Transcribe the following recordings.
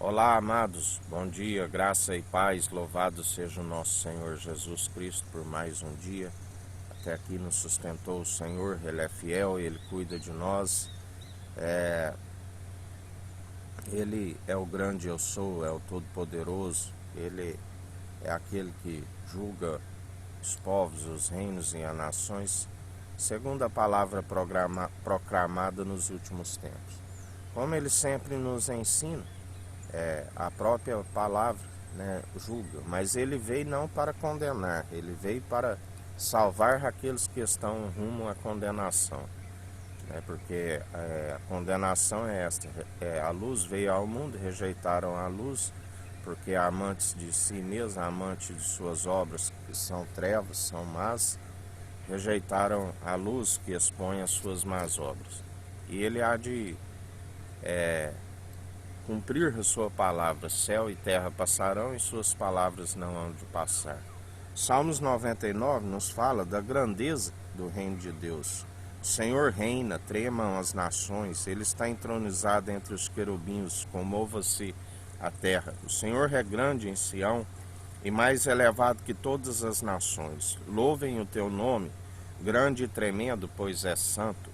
Olá, amados, bom dia, graça e paz, louvado seja o nosso Senhor Jesus Cristo por mais um dia. Até aqui nos sustentou o Senhor, Ele é fiel, Ele cuida de nós. Ele é o grande eu sou, é o todo-poderoso, Ele é aquele que julga os povos, os reinos e as nações, segundo a palavra proclamada nos últimos tempos. Como Ele sempre nos ensina, a própria palavra, julga, mas ele veio não para condenar, ele veio para salvar aqueles que estão rumo à condenação, porque a condenação é esta: a luz veio ao mundo, rejeitaram a luz, porque amantes de si mesmos, amantes de suas obras, que são trevas, são más, rejeitaram a luz que expõe as suas más obras. E ele há de cumprir a sua palavra, céu e terra passarão e suas palavras não hão de passar. Salmos 99 nos fala da grandeza do reino de Deus. O Senhor reina, tremam as nações, Ele está entronizado entre os querubins, comova-se a terra. O Senhor é grande em Sião e mais elevado que todas as nações. Louvem o teu nome, grande e tremendo, pois é santo.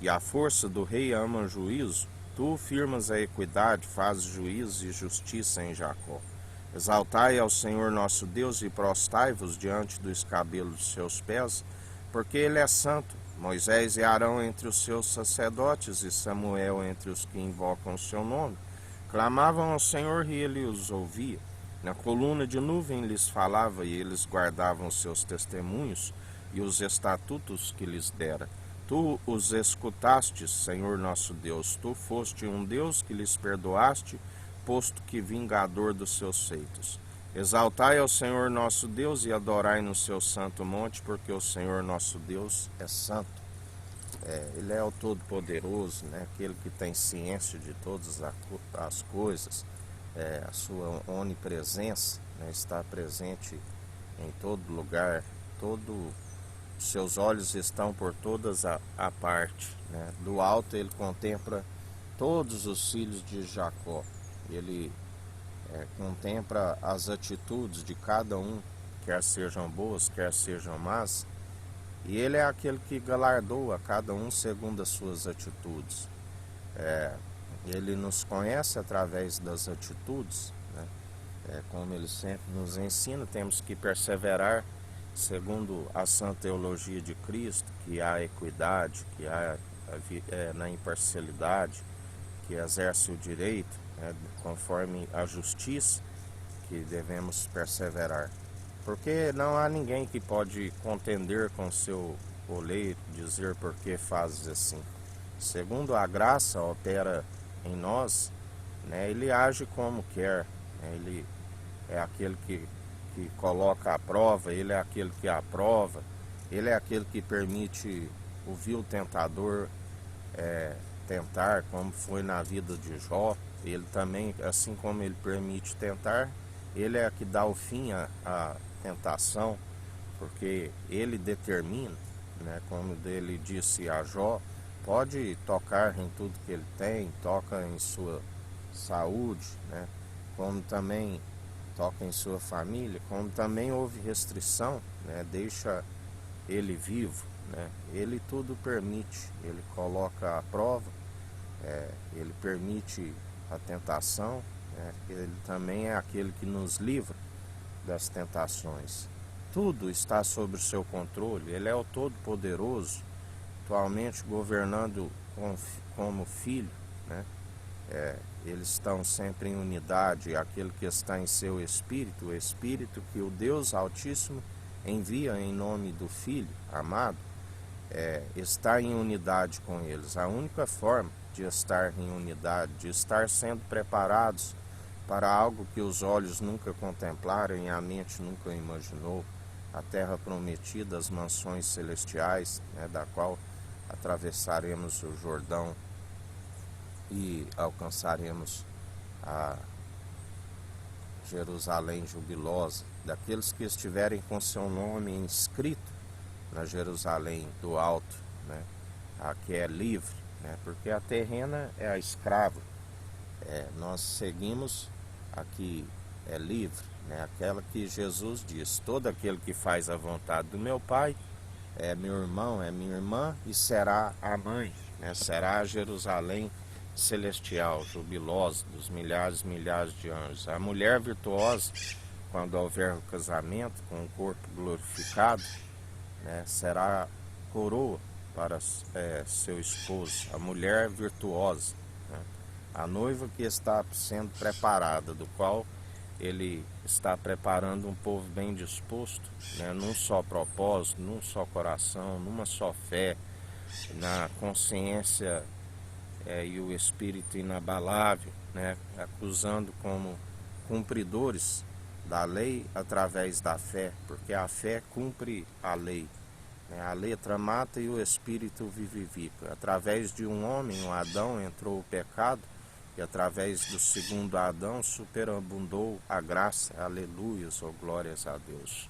E a força do rei ama juízo. Tu firmas a equidade, fazes juízo e justiça em Jacó. Exaltai ao Senhor nosso Deus e prostai-vos diante do escabelo dos seus pés, porque Ele é santo. Moisés e Arão entre os seus sacerdotes e Samuel entre os que invocam o seu nome. Clamavam ao Senhor e Ele os ouvia. Na coluna de nuvem lhes falava e eles guardavam os seus testemunhos e os estatutos que lhes dera. Tu os escutastes, Senhor nosso Deus, Tu foste um Deus que lhes perdoaste, posto que vingador dos seus feitos. Exaltai ao Senhor nosso Deus e adorai no seu santo monte, porque o Senhor nosso Deus é santo. Ele é o Todo-Poderoso, aquele que tem ciência de todas as coisas, a sua onipresença, está presente em todo lugar, seus olhos estão por todas a parte. Do alto ele contempla todos os filhos de Jacó. Ele contempla as atitudes de cada um, quer sejam boas, quer sejam más. E ele é aquele que galardoa cada um segundo as suas atitudes. Ele nos conhece através das atitudes. Como ele sempre nos ensina, temos que perseverar segundo a sã teologia de Cristo, que há equidade, que há na imparcialidade, que exerce o direito, conforme a justiça, que devemos perseverar. Porque não há ninguém que pode contender com seu oleiro, dizer por que fazes assim. Segundo a graça opera em nós, ele age como quer, ele é aquele que coloca à prova, ele é aquele que aprova, ele é aquele que permite o vil tentador tentar, como foi na vida de Jó. Ele também, assim como ele permite tentar, ele é que dá o fim à tentação, porque ele determina, como ele disse a Jó, pode tocar em tudo que ele tem, toca em sua saúde, como também toca em sua família, como também houve restrição, deixa ele vivo, ele tudo permite, ele coloca a prova, ele permite a tentação, ele também é aquele que nos livra das tentações. Tudo está sob o seu controle, ele é o Todo-Poderoso, atualmente governando como filho, eles estão sempre em unidade, aquele que está em seu Espírito, o Espírito que o Deus Altíssimo envia em nome do Filho amado, está em unidade com eles. A única forma de estar em unidade, de estar sendo preparados para algo que os olhos nunca contemplaram e a mente nunca imaginou, a terra prometida, as mansões celestiais, da qual atravessaremos o Jordão e alcançaremos a Jerusalém jubilosa, daqueles que estiverem com seu nome inscrito na Jerusalém do alto, a que é livre, porque a terrena é a escrava, Nós seguimos a que é livre, né? Aquela que Jesus diz: todo aquele que faz a vontade do meu Pai é meu irmão, é minha irmã e será a mãe, né? Será a Jerusalém celestial, jubilosa dos milhares e milhares de anjos. A mulher virtuosa, quando houver o casamento com o corpo glorificado, né, será coroa para seu esposo, a mulher virtuosa, né? A noiva que está sendo preparada, do qual ele está preparando um povo bem disposto, né, num só propósito, num só coração, numa só fé, na consciência e o espírito inabalável, né, acusando como cumpridores da lei através da fé, porque a fé cumpre a lei. A letra mata e o espírito vivifica. Através de um homem, um Adão, entrou o pecado, e através do segundo Adão superabundou a graça. Aleluias, ou glórias a Deus.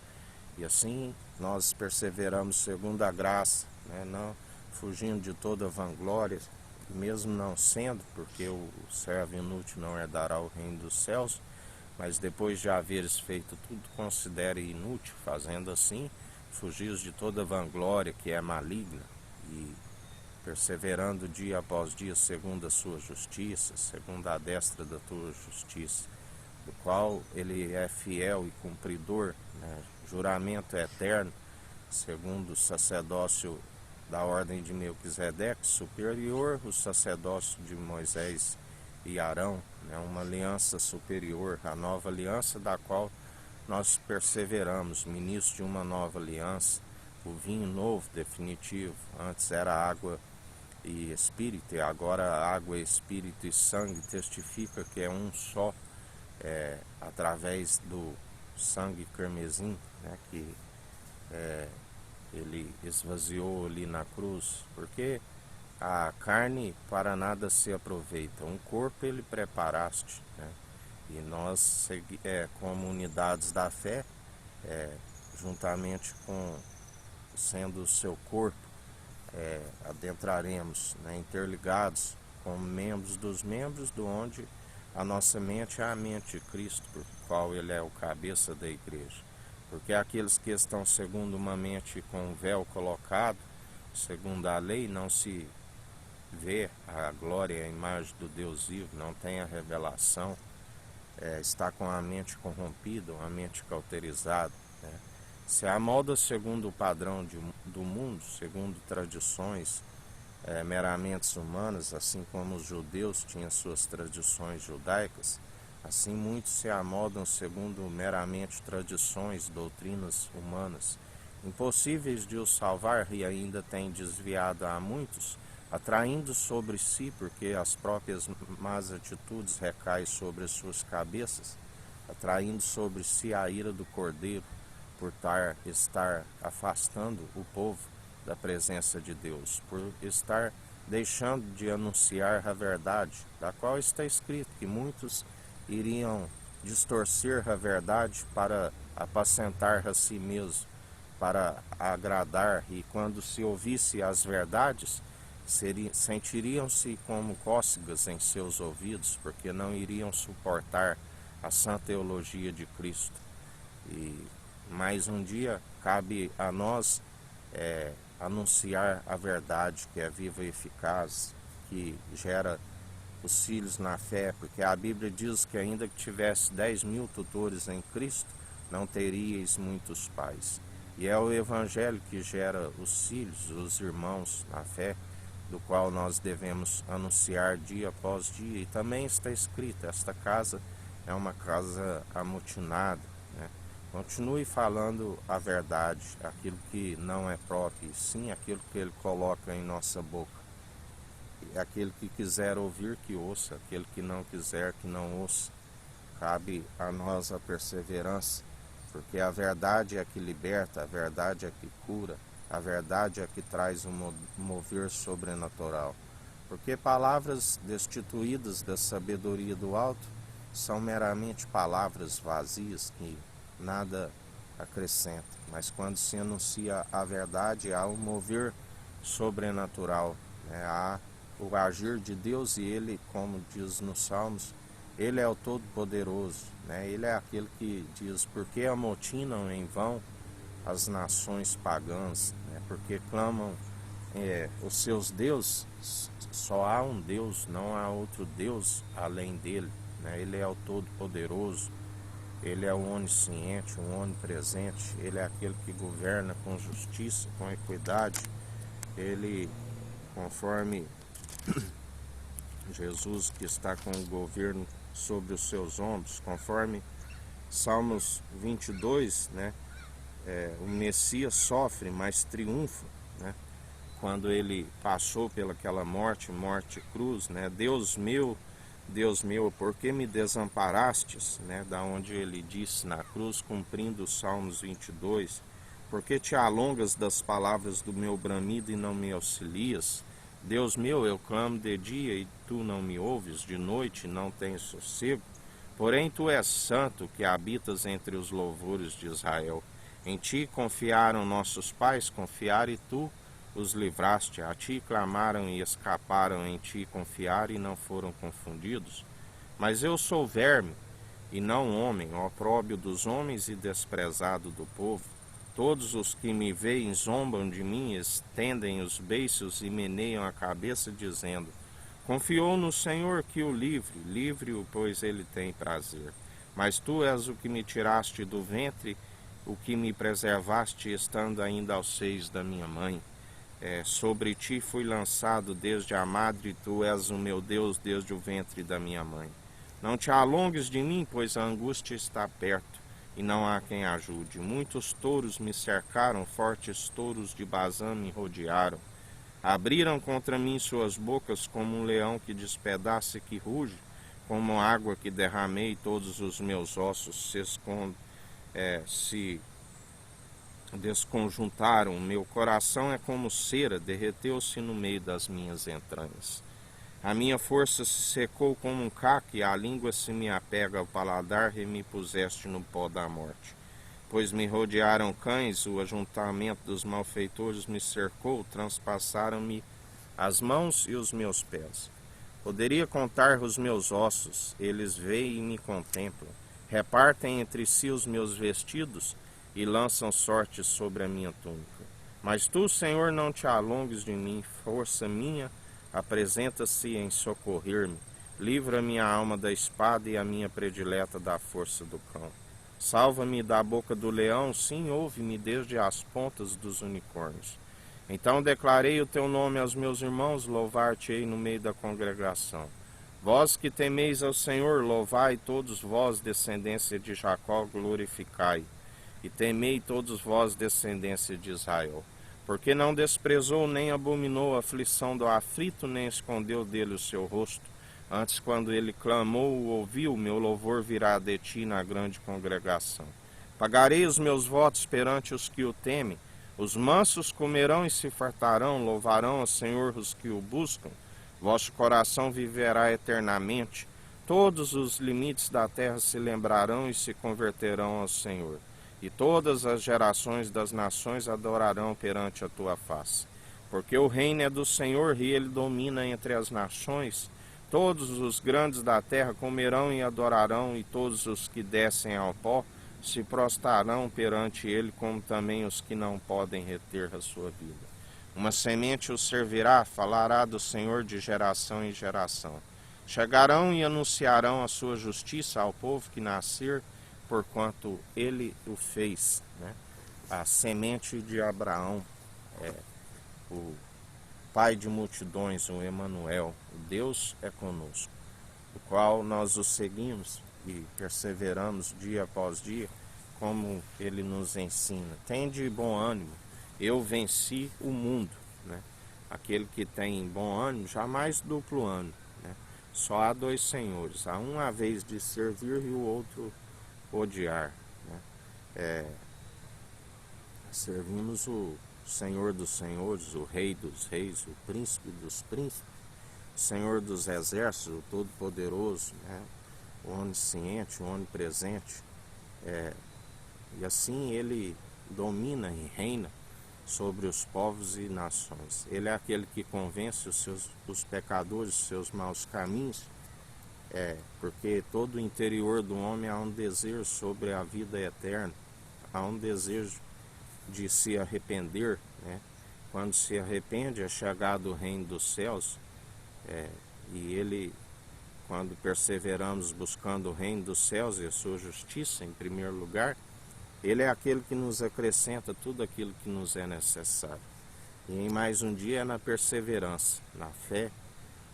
E assim nós perseveramos segundo a graça, né? Não fugindo de toda vanglória, mesmo não sendo, porque o servo inútil não herdará o reino dos céus, mas depois de haveres feito tudo, considere inútil, fazendo assim, fugis de toda vanglória que é maligna, e perseverando dia após dia segundo a sua justiça, segundo a destra da tua justiça, do qual ele é fiel e cumpridor, né? Juramento eterno, segundo o sacerdócio da ordem de Melquisedeque, superior o sacerdócio de Moisés e Arão, né? Uma aliança superior, a nova aliança da qual nós perseveramos, ministro de uma nova aliança, o vinho novo, definitivo. Antes era água e espírito, e agora água, espírito e sangue testifica que é um só, através do sangue carmesim, né, que ele esvaziou ali na cruz, porque a carne para nada se aproveita, um corpo ele preparaste, né? E nós, como unidades da fé, juntamente com sendo o seu corpo, adentraremos, né, interligados como membros dos membros, do onde a nossa mente é a mente de Cristo, por qual ele é o cabeça da igreja. Porque aqueles que estão segundo uma mente com o véu colocado, segundo a lei, não se vê a glória e a imagem do Deus vivo, não tem a revelação, está com a mente corrompida, uma mente cauterizada, né? Se amolda segundo o padrão do mundo, segundo tradições meramente humanas, assim como os judeus tinham suas tradições judaicas, assim muitos se amoldam segundo meramente tradições, doutrinas humanas, impossíveis de os salvar, e ainda têm desviado a muitos, atraindo sobre si, porque as próprias más atitudes recaem sobre as suas cabeças, atraindo sobre si a ira do Cordeiro, por estar afastando o povo da presença de Deus, por estar deixando de anunciar a verdade, da qual está escrito que muitos iriam distorcer a verdade para apacentar a si mesmo, para agradar, e quando se ouvisse as verdades, sentiriam-se como cócegas em seus ouvidos, porque não iriam suportar a sã teologia de Cristo. E mais um dia cabe a nós anunciar a verdade, que é viva e eficaz, que gera os filhos na fé, porque a Bíblia diz que ainda que tivesse 10.000 tutores em Cristo, não teríeis muitos pais. E é o Evangelho que gera os filhos, os irmãos na fé, do qual nós devemos anunciar dia após dia. E também está escrito, esta casa é uma casa amotinada, né? Continue falando a verdade, aquilo que não é próprio, e sim aquilo que ele coloca em nossa boca. E aquele que quiser ouvir, que ouça; aquele que não quiser, que não ouça. Cabe a nós a perseverança, porque a verdade é que liberta, a verdade é que cura, a verdade é que traz um mover sobrenatural. Porque palavras destituídas da sabedoria do alto são meramente palavras vazias que nada acrescenta. Mas quando se anuncia a verdade, há um mover sobrenatural, né? Há o agir de Deus, e ele, como diz nos Salmos, ele é o Todo-Poderoso, né? Ele é aquele que diz: porque amotinam em vão as nações pagãs, né? Porque clamam os seus deuses. Só há um Deus, não há outro Deus além dele, né? Ele é o Todo-Poderoso, ele é o onisciente, o onipresente, ele é aquele que governa com justiça, com equidade. Ele, conforme Jesus, que está com o governo sobre os seus ombros, conforme Salmos 22, né? O Messias sofre, mas triunfa, né? Quando ele passou pelaquela morte cruz, né? Deus meu, por que me desamparastes, né? Da onde ele disse na cruz, cumprindo os Salmos 22, por que te alongas das palavras do meu bramido e não me auxilias? Deus meu, eu clamo de dia e tu não me ouves, de noite não tenho sossego. Porém tu és santo, que habitas entre os louvores de Israel. Em ti confiaram nossos pais, confiaram e tu os livraste. A ti clamaram e escaparam, em ti confiaram e não foram confundidos. Mas eu sou verme e não homem, opróbrio dos homens e desprezado do povo. Todos os que me veem zombam de mim, estendem os beiços e meneiam a cabeça, dizendo: confiou no Senhor que o livre, livre-o, pois ele tem prazer. Mas tu és o que me tiraste do ventre, o que me preservaste, estando ainda aos seios da minha mãe. Sobre ti fui lançado desde a madre, e tu és o meu Deus desde o ventre da minha mãe. Não te alongues de mim, pois a angústia está perto, e não há quem ajude. Muitos touros me cercaram, fortes touros de Bazã me rodearam. Abriram contra mim suas bocas como um leão que despedaça e que ruge, como água que derramei, todos os meus ossos se desconjuntaram. Meu coração é como cera, derreteu-se no meio das minhas entranhas. A minha força se secou como um caco, e a língua se me apega ao paladar, e me puseste no pó da morte. Pois me rodearam cães, o ajuntamento dos malfeitores me cercou, transpassaram-me as mãos e os meus pés. Poderia contar os meus ossos, eles veem e me contemplam. Repartem entre si os meus vestidos e lançam sorte sobre a minha túnica. Mas tu, Senhor, não te alongues de mim, força minha, apresenta-se em socorrer-me. Livra minha alma da espada e a minha predileta da força do cão. Salva-me da boca do leão, sim, ouve-me desde as pontas dos unicórnios. Então declarei o teu nome aos meus irmãos, louvar-te-ei no meio da congregação. Vós que temeis ao Senhor, louvai todos vós, descendência de Jacó, glorificai. E temei todos vós, descendência de Israel. Porque não desprezou nem abominou a aflição do aflito, nem escondeu dele o seu rosto. Antes, quando ele clamou, o ouviu, meu louvor virá de ti na grande congregação. Pagarei os meus votos perante os que o temem. Os mansos comerão e se fartarão, louvarão ao Senhor os que o buscam. Vosso coração viverá eternamente. Todos os limites da terra se lembrarão e se converterão ao Senhor. E todas as gerações das nações adorarão perante a tua face. Porque o reino é do Senhor e ele domina entre as nações. Todos os grandes da terra comerão e adorarão, e todos os que descem ao pó se prostrarão perante ele, como também os que não podem reter a sua vida. Uma semente o servirá, falará do Senhor de geração em geração. Chegarão e anunciarão a sua justiça ao povo que nascer, porquanto ele o fez, né? A semente de Abraão, o Pai de multidões, o Emanuel, o Deus é conosco, o qual nós o seguimos e perseveramos dia após dia, como ele nos ensina. Tende bom ânimo, eu venci o mundo, né? Aquele que tem bom ânimo jamais duplo ânimo, né? Só há dois senhores, há um a vez de servir e o outro odiar, né? Servimos o Senhor dos senhores, o Rei dos reis, o Príncipe dos príncipes, o Senhor dos exércitos, o Todo-Poderoso, né? O onisciente, o onipresente, e assim ele domina e reina sobre os povos e nações. Ele é aquele que convence os pecadores dos seus maus caminhos, porque todo o interior do homem há um desejo sobre a vida eterna, há um desejo de se arrepender, né? Quando se arrepende é chegado o reino dos céus, e ele, quando perseveramos buscando o reino dos céus e a sua justiça em primeiro lugar, ele é aquele que nos acrescenta tudo aquilo que nos é necessário. E em mais um dia é na perseverança, na fé,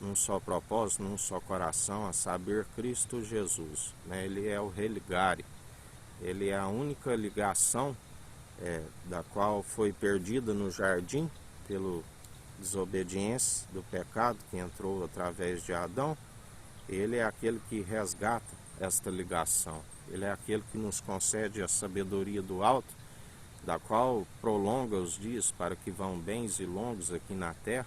num só propósito, num só coração, a saber, Cristo Jesus, né? Ele é o religare, ele é a única ligação da qual foi perdida no jardim pela desobediência do pecado que entrou através de Adão. Ele é aquele que resgata esta ligação. Ele é aquele que nos concede a sabedoria do alto, da qual prolonga os dias para que vão bens e longos aqui na terra,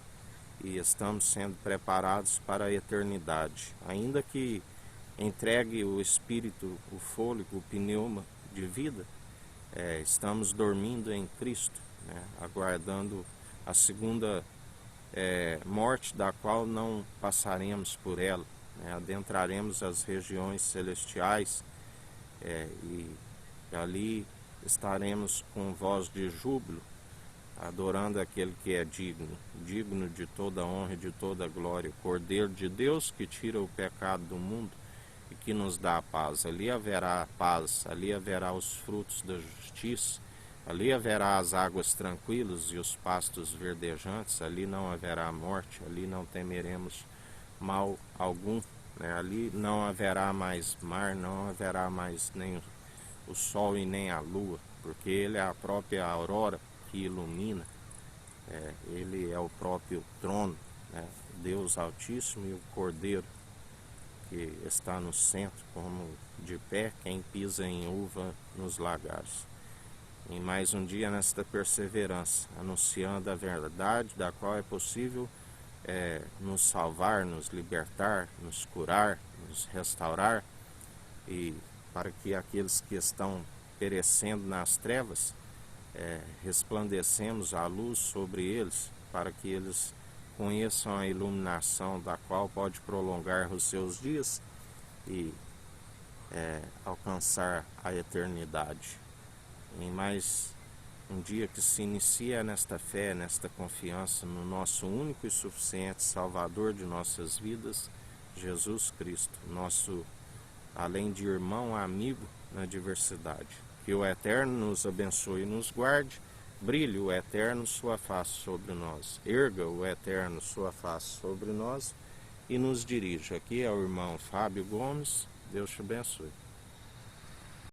e estamos sendo preparados para a eternidade. Ainda que entregue o espírito, o fôlego, o pneuma de vida, estamos dormindo em Cristo, né, aguardando a segunda morte, da qual não passaremos por ela, né, adentraremos as regiões celestiais, e ali estaremos com voz de júbilo, adorando aquele que é digno de toda honra e de toda glória, o Cordeiro de Deus que tira o pecado do mundo e que nos dá a paz. Ali haverá paz, ali haverá os frutos da justiça, ali haverá as águas tranquilas e os pastos verdejantes, ali não haverá morte, ali não temeremos mal algum, né? Ali não haverá mais mar, não haverá mais nem o sol e nem a lua, porque ele é a própria aurora que ilumina, ele é o próprio trono, né? Deus Altíssimo e o Cordeiro que está no centro, como de pé quem pisa em uva nos lagares. Em mais um dia nesta perseverança, anunciando a verdade, da qual é possível nos salvar, nos libertar, nos curar, nos restaurar, e para que aqueles que estão perecendo nas trevas, resplandecemos a luz sobre eles, para que eles conheçam a iluminação da qual pode prolongar os seus dias e alcançar a eternidade. Em mais um dia que se inicia nesta fé, nesta confiança no nosso único e suficiente Salvador de nossas vidas, Jesus Cristo, nosso, além de irmão, amigo na diversidade. Que o Eterno nos abençoe e nos guarde, brilhe o Eterno sua face sobre nós, erga o Eterno sua face sobre nós e nos dirija. Aqui é o irmão Fábio Gomes, Deus te abençoe.